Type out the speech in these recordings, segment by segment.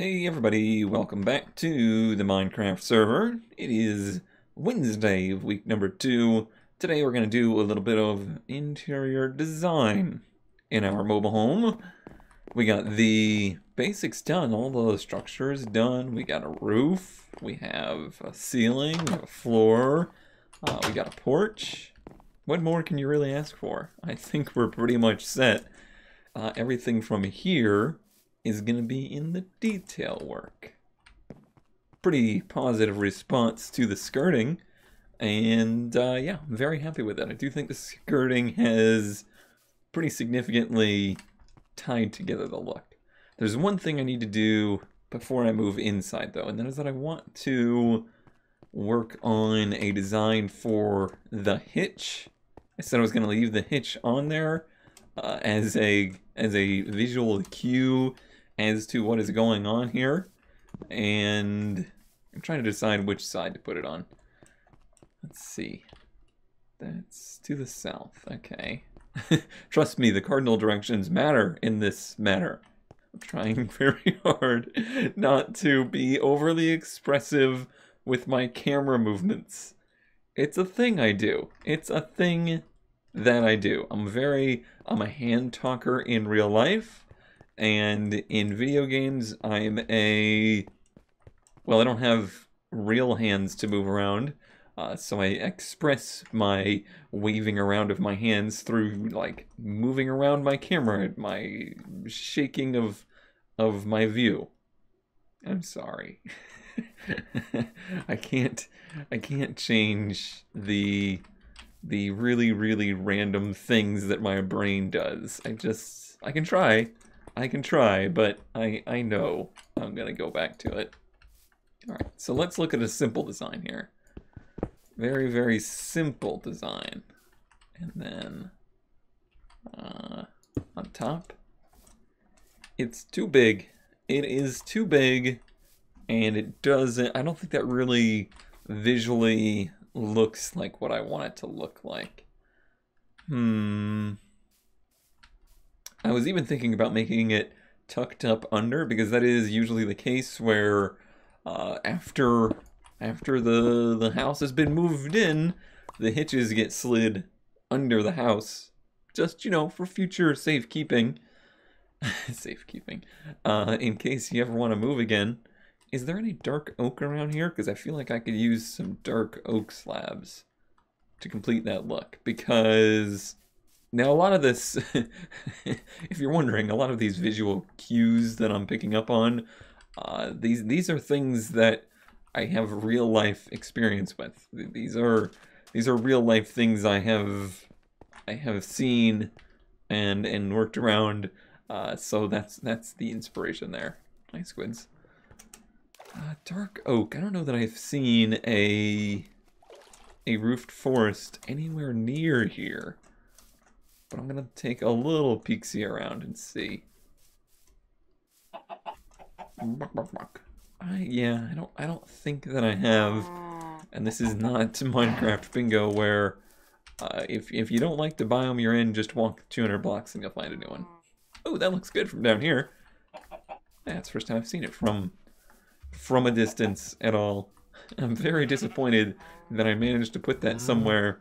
Hey everybody, welcome back to the Minecraft server. It is Wednesday of week number 2. Today we're going to do a little bit of interior design in our mobile home. We got the basics done, all the structures done. We got a roof, we have a ceiling, we have a floor, we got a porch. What more can you really ask for? I think we're pretty much set. Everything from here is going to be in the detail work. Pretty positive response to the skirting, and yeah, I'm very happy with it. I do think the skirting has pretty significantly tied together the look. There's one thing I need to do before I move inside though, and that is that I want to work on a design for the hitch. I said I was going to leave the hitch on there as a visual cue as to what is going on here, and I'm trying to decide which side to put it on. Let's see. That's to the south. Okay. Trust me, the cardinal directions matter in this matter. I'm trying very hard not to be overly expressive with my camera movements. It's a thing I do. It's a thing that I do. I'm a hand talker in real life. And in video games, I'm well, I don't have real hands to move around, so I express my waving around of my hands through, like, moving around my camera, my shaking of my view. I'm sorry. I can't change the really, really random things that my brain does. I can try, but I know I'm gonna go back to it. Alright, so let's look at a simple design here. Very, very simple design. And then on top, it's too big. It is too big, and it doesn't, I don't think that really visually looks like what I want it to look like. I was even thinking about making it tucked up under, because that is usually the case where after the house has been moved in, the hitches get slid under the house, just, you know, for future safekeeping. Safekeeping. In case you ever want to move again. Is there any dark oak around here? Because I feel like I could use some dark oak slabs to complete that look, because now, a lot of this, if you're wondering, a lot of these visual cues that I'm picking up on, these are things that I have real life experience with. These are real life things I have seen and worked around. So that's the inspiration there. Nice squids. Dark oak. I don't know that I've seen a roofed forest anywhere near here. But I'm gonna take a little peek-see around and see. Yeah, I don't think that I have. And this is not Minecraft bingo where if you don't like the biome you're in, just walk 200 blocks and you'll find a new one. Oh, that looks good from down here. Yeah, it's the first time I've seen it from a distance at all. I'm very disappointed that I managed to put that somewhere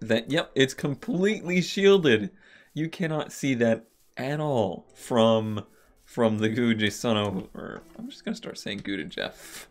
that, yep, it's completely shielded. You cannot see that at all from the Good Sono, or I'm just gonna start saying Good and Jeff.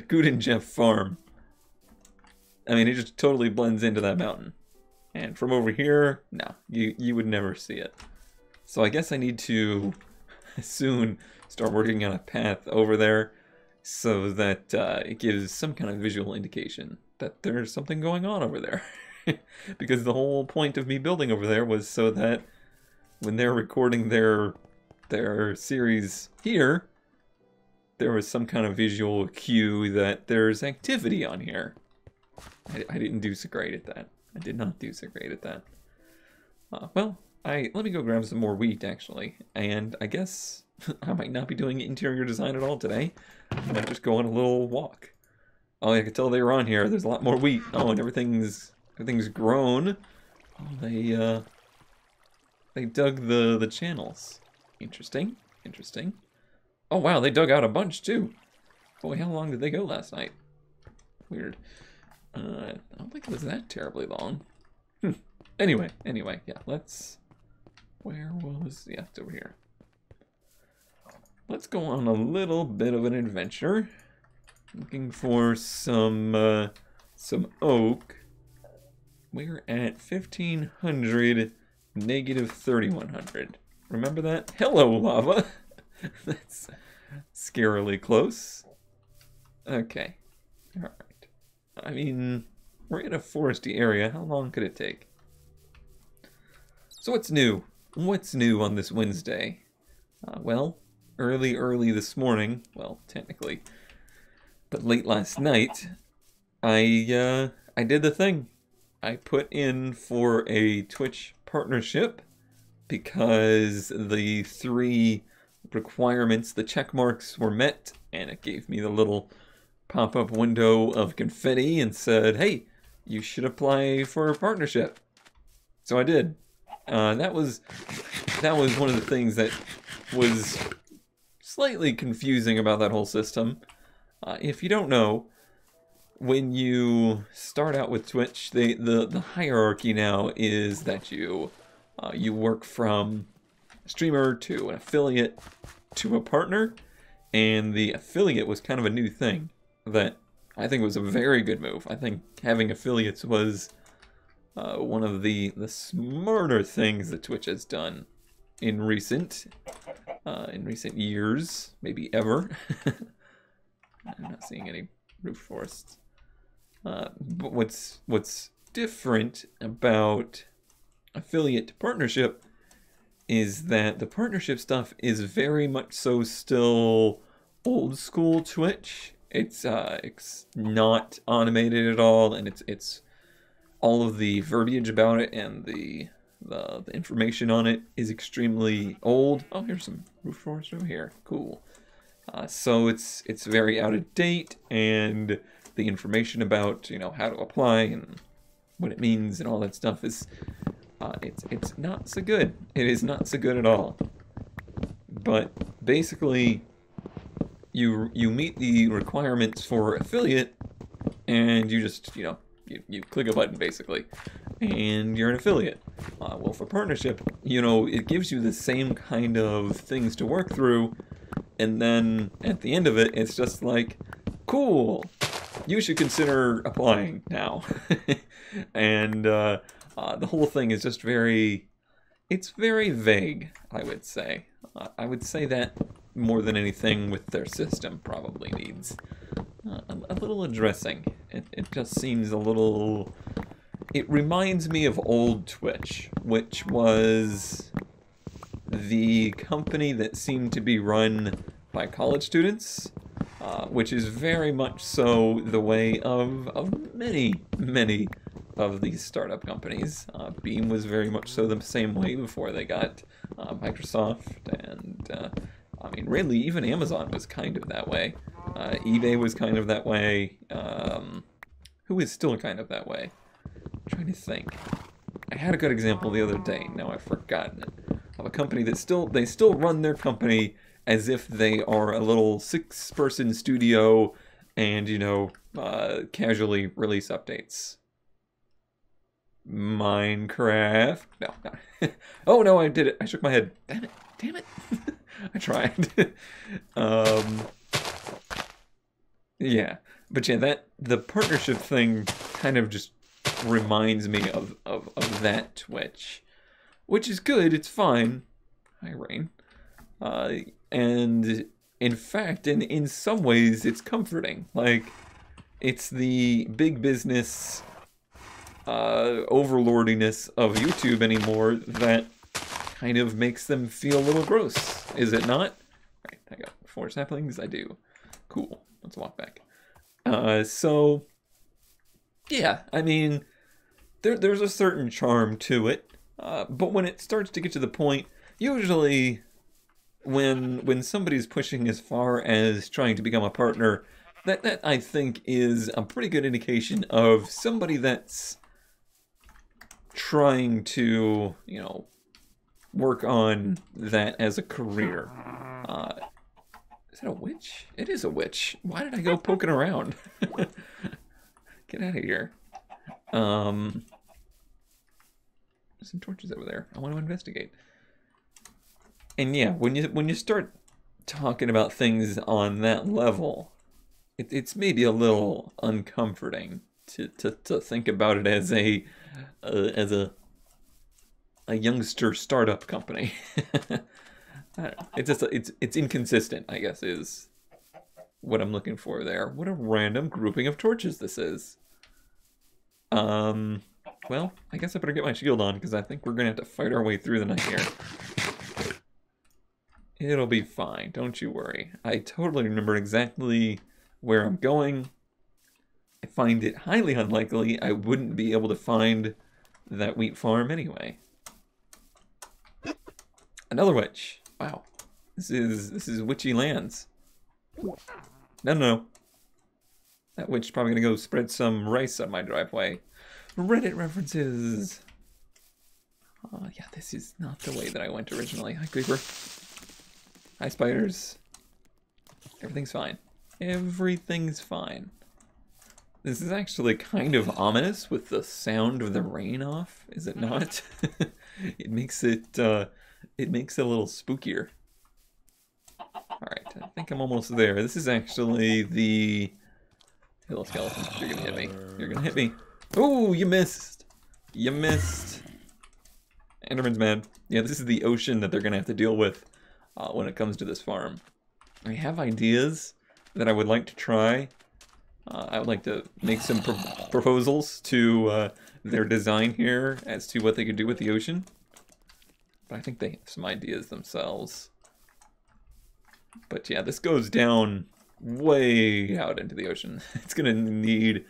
Good and Jeff farm. I mean, it just totally blends into that mountain. And from over here, no, you would never see it. So I guess I need to soon start working on a path over there so that it gives some kind of visual indication that there's something going on over there. Because the whole point of me building over there was so that when they're recording their series here, there was some kind of visual cue that there's activity on here. I didn't do so great at that. I did not do so great at that. Well, let me go grab some more wheat, actually. And I guess I might not be doing interior design at all today. I might just go on a little walk. Oh, I can tell they were on here. There's a lot more wheat. Oh, and everything's grown. Oh, they dug the channels. Interesting. Oh wow, they dug out a bunch too. Boy, how long did they go last night? Weird. I don't think it was that terribly long. Anyway, yeah, let's... Where was... Yeah, it's over here. Let's go on a little bit of an adventure. Looking for some oak. We're at 1500, negative 3100. Remember that? Hello, lava! That's scarily close. Okay. Alright. I mean, we're in a foresty area. How long could it take? So what's new? What's new on this Wednesday? Well, early this morning, well, technically, but late last night, I did the thing. I put in for a Twitch partnership because the 3 requirements, the check marks were met, and it gave me the little pop-up window of confetti and said, hey, you should apply for a partnership. So I did. That was one of the things that was slightly confusing about that whole system. If you don't know, when you start out with Twitch, the hierarchy now is that you work from a streamer to an affiliate to a partner, and the affiliate was kind of a new thing that I think was a very good move. I think having affiliates was one of the smarter things that Twitch has done in recent years, maybe ever. I'm not seeing any roof forests. But what's different about affiliate to partnership is that the partnership stuff is very much so still old school Twitch. It's not automated at all, and it's all of the verbiage about it and the information on it is extremely old. Oh, here's some roof forest over here. Cool. So it's very out of date, and the information about, you know, how to apply and what it means and all that stuff is it's not so good. It is not so good at all. But basically, you meet the requirements for affiliate, and you just, you know, you click a button basically, and you're an affiliate. Well, for partnership, you know, it gives you the same kind of things to work through, and then at the end of it, it's just like, cool, you should consider applying now. And the whole thing is just it's very vague, I would say. I would say that more than anything with their system probably needs a little addressing. It just seems a little... It reminds me of old Twitch, which was the company that seemed to be run by college students, which is very much so the way of many of these startup companies. Beam was very much so the same way before they got Microsoft, and I mean, really, even Amazon was kind of that way. eBay was kind of that way. Who is still kind of that way? I'm trying to think. I had a good example the other day. Now I've forgotten it. Of a company that they still run their company as if they are a little 6-person studio, and, you know, casually release updates. Minecraft. No. Oh no, I did it. I shook my head. Damn it. I tried. Yeah, but yeah, the partnership thing kind of just reminds me of that Twitch, which is good. It's fine. Hi, Rain. And in fact, in some ways, it's comforting. Like, it's the big business overlordiness of YouTube anymore that kind of makes them feel a little gross, is it not? Right, I got 4 saplings. I do. Cool. Let's walk back. So yeah, I mean, there's a certain charm to it, but when it starts to get to the point, usually when somebody's pushing as far as trying to become a partner, that I think is a pretty good indication of somebody that's trying to, you know, work on that as a career. Is that a witch? It is a witch. Why did I go poking around? Get out of here. There's some torches over there. I want to investigate. And yeah, when you start talking about things on that level, it's maybe a little uncomforting to think about it as a youngster startup company. It's inconsistent, I guess, is what I'm looking for there. What a random grouping of torches this is. Well, I guess I better get my shield on because I think we're gonna have to fight our way through the night here. It'll be fine, don't you worry. I totally remember exactly where I'm going. I find it highly unlikely I wouldn't be able to find that wheat farm anyway. Another witch. Wow. This is witchy lands. No. That witch is probably gonna go spread some rice on my driveway. Reddit references. Yeah, this is not the way that I went originally. Hi, creeper. Hi, spiders. Everything's fine. Everything's fine. This is actually kind of ominous with the sound of the rain off, is it not? It makes it a little spookier. Alright, I think I'm almost there. This is actually the... Hello, skeleton. You're gonna hit me. You're gonna hit me. Oh, you missed. You missed. Enderman's mad. Yeah, this is the ocean that they're gonna have to deal with when it comes to this farm. I have ideas that I would like to try. I would like to make some proposals to their design here as to what they could do with the ocean. But I think they have some ideas themselves. But yeah, this goes down way out into the ocean. It's gonna need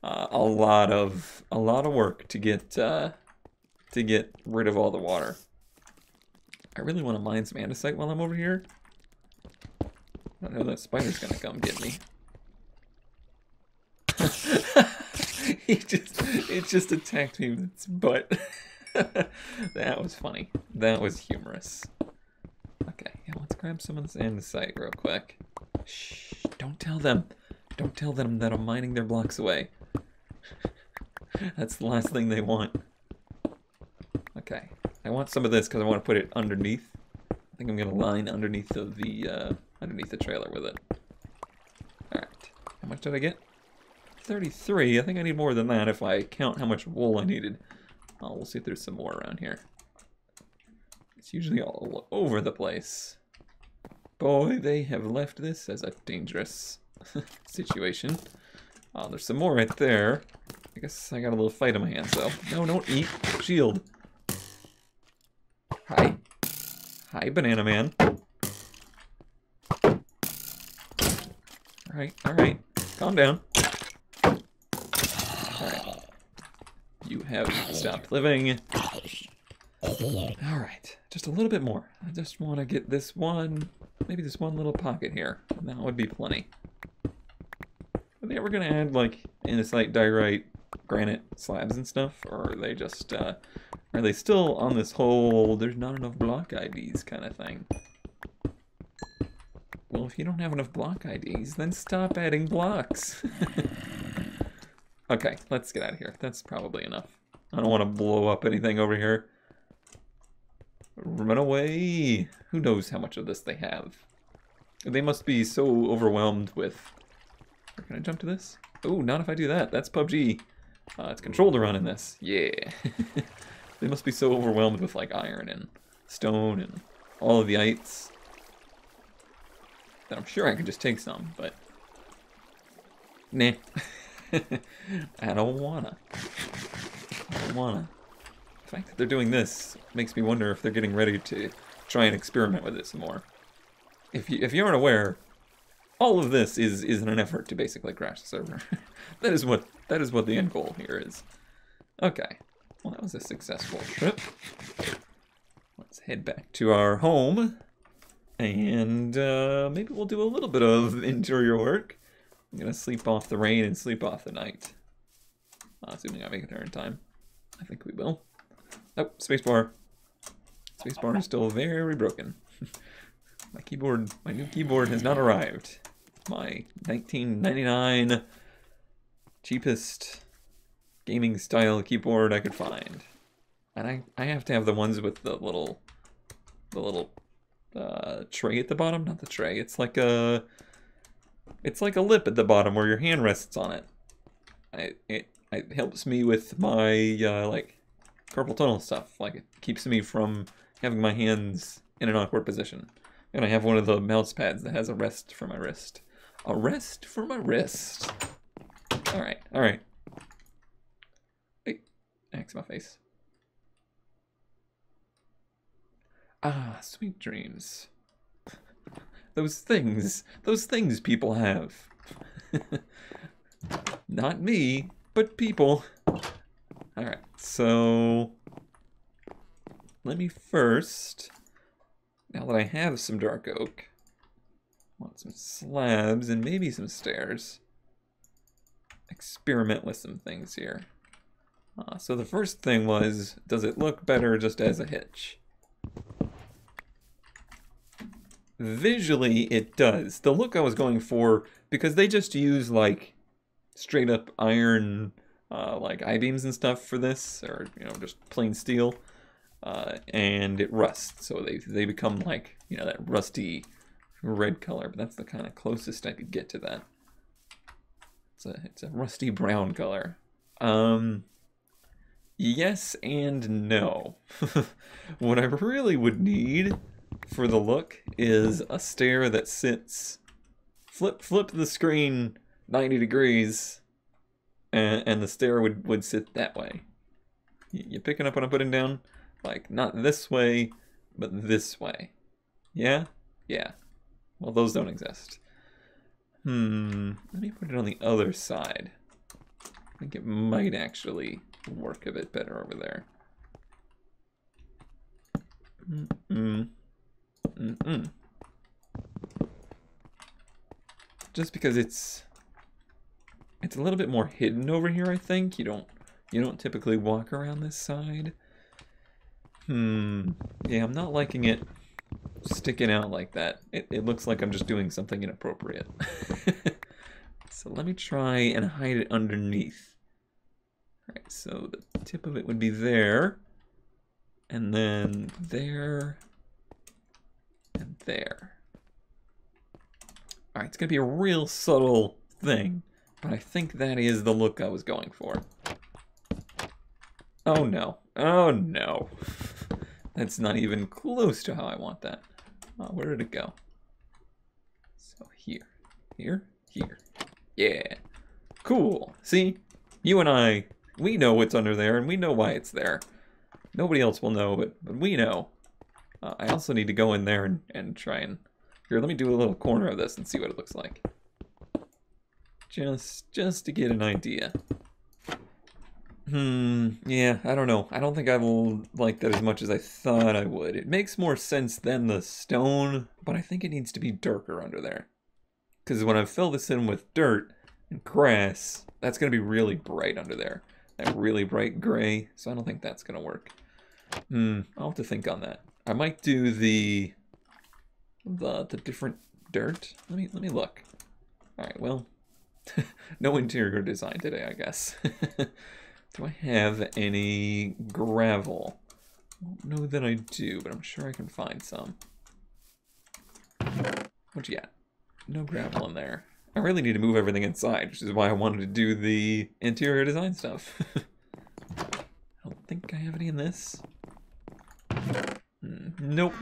a lot of work to get rid of all the water. I really want to mine some andesite while I'm over here. I don't know that spider's gonna come get me. It just attacked me with its butt. That was funny. That was humorous. Okay, yeah, let's grab some of this andesite real quick. Shh, don't tell them. Don't tell them that I'm mining their blocks away. That's the last thing they want. Okay, I want some of this because I want to put it underneath. I think I'm gonna line underneath of the trailer with it. All right, how much did I get? 33. I think I need more than that if I count how much wool I needed. Oh, we'll see if there's some more around here. It's usually all over the place. Boy, they have left this as a dangerous situation. Oh, there's some more right there. I guess I got a little fight on my hands, though. No, don't eat. Shield. Hi. Hi, Banana Man. Alright. Calm down. Alright. You have stopped living. Alright. Just a little bit more. I just want to get this one, maybe this one little pocket here. That would be plenty. Are they ever going to add, like, andesite, diorite, granite slabs and stuff? Or are they just, are they still on this whole, there's not enough block IDs kind of thing? Well, if you don't have enough block IDs, then stop adding blocks. Okay, let's get out of here. That's probably enough. I don't want to blow up anything over here. Run away. Who knows how much of this they have? They must be so overwhelmed with... Can I jump to this? Oh, not if I do that. That's PUBG. It's control to run in this. Yeah. They must be so overwhelmed with like iron and stone and all of the ites that I'm sure I could just take some, but nah. I don't wanna. The fact that they're doing this makes me wonder if they're getting ready to try and experiment with it some more. If you aren't aware, all of this is in an effort to basically crash the server. that is what the end goal here is. Okay. Well, that was a successful trip. Let's head back to our home. And maybe we'll do a little bit of interior work. I'm gonna sleep off the rain and sleep off the night. Assuming I make it there in time. I think we will. Oh, spacebar. Spacebar is still very broken. My new keyboard has not arrived. My 1999 cheapest gaming style keyboard I could find. And I have to have the ones with the little tray at the bottom. Not the tray. It's like a lip at the bottom where your hand rests on it. It helps me with my like carpal tunnel stuff. Like it keeps me from having my hands in an awkward position. And I have one of the mouse pads that has a rest for my wrist. A rest for my wrist. All right. Hey, axe my face. Ah, sweet dreams. Those things people have. Not me, but people. Alright, so let me first, now that I have some dark oak, I want some slabs and maybe some stairs. Experiment with some things here. So the first thing was, does it look better just as a hitch? Visually, it does. The look I was going for, because they just use like straight up iron, like I-beams and stuff for this, or just plain steel, and it rusts, so they become like that rusty red color. But that's the kind of closest I could get to that. It's a rusty brown color. Yes and no. What I really would need for the look is a stair that sits, flip the screen 90 degrees, and the stair would sit that way. You picking up what I'm putting down? Like, not this way, but this way. Yeah? Yeah. Well, those don't exist. Let me put it on the other side. I think it might actually work a bit better over there. Just because it's a little bit more hidden over here, I think. You don't typically walk around this side. Yeah, I'm not liking it sticking out like that. It looks like I'm just doing something inappropriate. So let me try and hide it underneath. Alright, so the tip of it would be there, and then there, and there. Alright, it's gonna be a real subtle thing, but I think that is the look I was going for. Oh no. Oh no. That's not even close to how I want that. Where did it go? So here. Here? Here. Yeah. Cool. See? You and I, we know what's under there, and we know why it's there. Nobody else will know, but we know. I also need to go in there and try and... Here, let me do a little corner of this and see what it looks like. Just to get an idea. Yeah, I don't know. I don't think I will like that as much as I thought I would. It makes more sense than the stone, but I think it needs to be darker under there. Because when I fill this in with dirt and grass, that's going to be really bright under there. That really bright gray, so I don't think that's going to work. I'll have to think on that. I might do the different dirt. Let me look. Alright, well, no interior design today, I guess. Do I have any gravel? I don't know that I do, but I'm sure I can find some. What you got? No gravel in there. I really need to move everything inside, which is why I wanted to do the interior design stuff. I don't think I have any in this. Nope.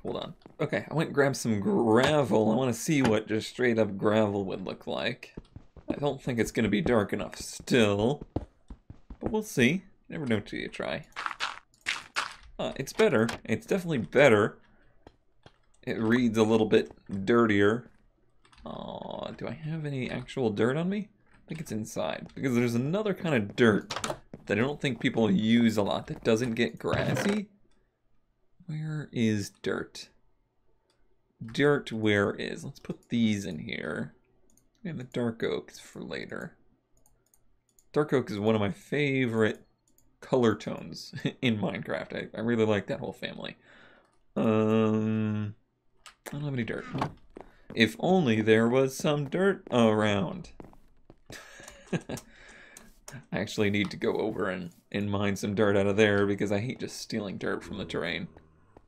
Hold on. Okay, I went and grabbed some gravel. I want to see what just straight up gravel would look like. I don't think it's going to be dark enough still. But we'll see. Never know till you try. It's better. It's definitely better. It reads a little bit dirtier. Do I have any actual dirt on me? I think it's inside. Because there's another kind of dirt that I don't think people use a lot that doesn't get grassy. Where is dirt? Dirt, where is? Let's put these in here. And the dark oak is for later. Dark oak is one of my favorite color tones in Minecraft. I really like that whole family. I don't have any dirt. If only there was some dirt around. I actually need to go over and mine some dirt out of there because I hate just stealing dirt from the terrain.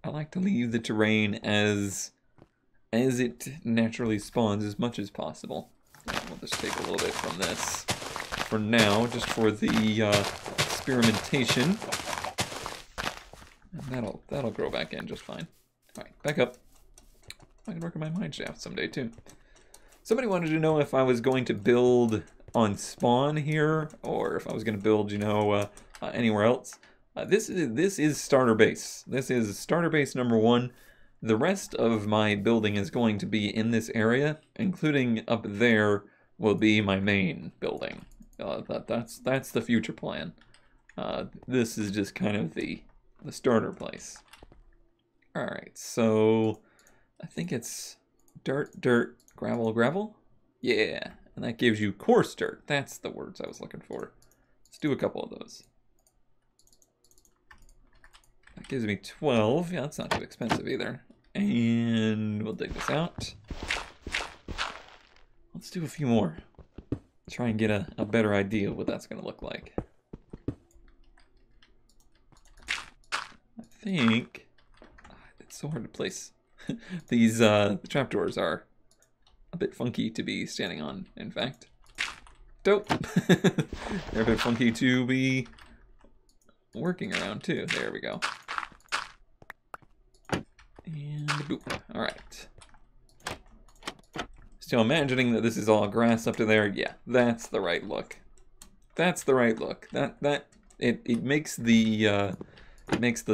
I like to leave the terrain as it naturally spawns as much as possible. We'll just take a little bit from this for now, just for the experimentation. And that'll grow back in just fine. Alright, back up. I can work on my mine shaft someday too. Somebody wanted to know if I was going to build on spawn here, or if I was going to build, you know, anywhere else. This is starter base. This is starter base number 1. The rest of my building is going to be in this area, including up there will be my main building. That's the future plan. This is just kind of the starter place. All right, so I think it's dirt, dirt, gravel, gravel. Yeah, and that gives you coarse dirt. That's the words I was looking for. Let's do a couple of those. That gives me 12. Yeah, that's not too expensive either. And we'll dig this out. Let's do a few more. Try and get a better idea of what that's going to look like. I think it's so hard to place. These the trapdoors are a bit funky to be standing on, in fact. Dope. They're a bit funky to be working around too. There we go. And boop. Alright. Still imagining that this is all grass up to there. Yeah, that's the right look. That's the right look. It makes the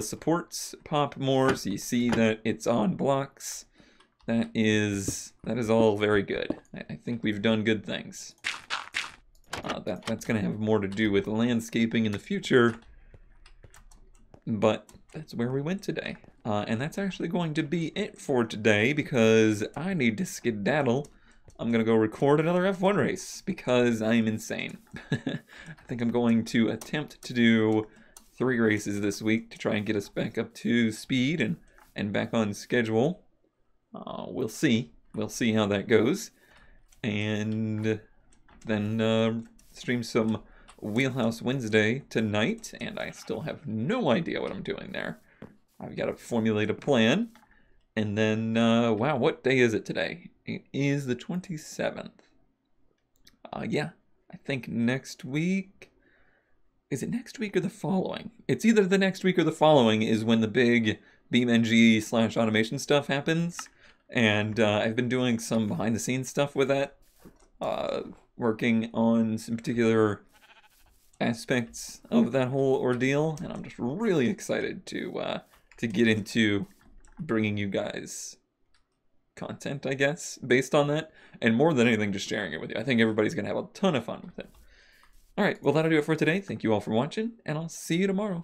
supports pop more, so you see that it's on blocks. That is all very good. I think we've done good things. That's gonna have more to do with landscaping in the future, but that's where we went today. And that's actually going to be it for today because I need to skedaddle. I'm gonna go record another F1 race because I'm insane. I think I'm going to attempt to do 3 races this week to try and get us back up to speed and back on schedule. We'll see. We'll see how that goes. And then stream some Wheelhouse Wednesday tonight, and I still have no idea what I'm doing there. I've got to formulate a plan. And then, wow, what day is it today? It is the 27th. Yeah, I think next week... Is it next week or the following? It's either the next week or the following is when the big BeamNG/automation stuff happens. And I've been doing some behind-the-scenes stuff with that. Working on some particular aspects of that whole ordeal. And I'm just really excited to get into bringing you guys content, I guess, based on that. And more than anything, just sharing it with you. I think everybody's going to have a ton of fun with it. Alright, well that'll do it for today. Thank you all for watching, and I'll see you tomorrow.